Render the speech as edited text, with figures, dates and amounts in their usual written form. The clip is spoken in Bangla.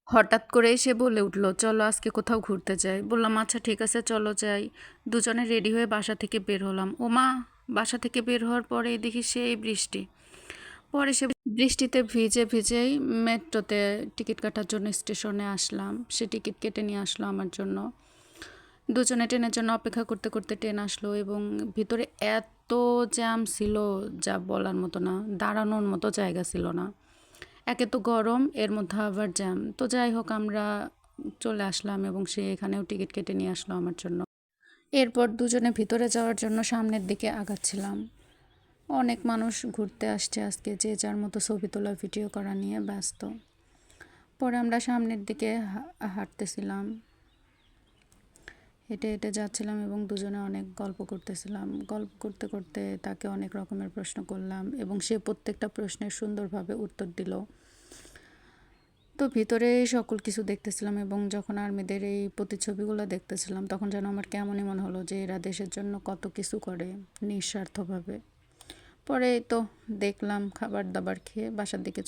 হঠাৎ করেই সে বলে উঠল, চলো আজকে কোথাও ঘুরতে যাই। বললাম আচ্ছা ঠিক আছে চলো যাই। দুজনে রেডি হয়ে বাসা থেকে বের হলাম। ওমা, বাসা থেকে বের হওয়ার পরে দেখি সেই বৃষ্টি। পরে সে বৃষ্টিতে ভিজে ভিজেই মেট্রোতে টিকিট কাটার জন্য স্টেশনে আসলাম। সে টিকিট কেটে নিয়ে আসলো আমার জন্য। দুজনে ট্রেনের জন্য অপেক্ষা করতে করতে ট্রেন আসলো এবং ভিতরে এত জ্যাম ছিল যা বলার মতো না, দাঁড়ানোর মতো জায়গা ছিল না। একে তো গরম, এর মধ্যে আবার জ্যাম। তো যাই হোক আমরা চলে আসলাম এবং সে এখানেও টিকিট কেটে নিয়ে আসলো আমার জন্য। এরপর দুজনে ভিতরে যাওয়ার জন্য সামনের দিকে আগাচ্ছিলাম। অনেক মানুষ ঘুরতে আসছে আজকে, যে যার মতো ছবি তোলা ভিডিও করা নিয়ে ব্যস্ত। পরে আমরা সামনের দিকে হাঁটতেছিলাম, হেঁটে হেঁটে যাচ্ছিলাম এবং দুজনে অনেক গল্প করতেছিলাম। গল্প করতে করতে তাকে অনেক রকমের প্রশ্ন করলাম এবং সে প্রত্যেকটা প্রশ্নের সুন্দরভাবে উত্তর দিল। তো ভিতরে সকল কিছু দেখতেছিলাম এবং যখন আর্মিদের এই প্রতিচ্ছবিগুলো দেখতেছিলাম তখন যেন আমার কেমনই মনে হলো যে এরা দেশের জন্য কত কিছু করে নিঃস্বার্থভাবে। পরে তো দেখলাম, খাবার দাবার খেয়ে বাসার দিকে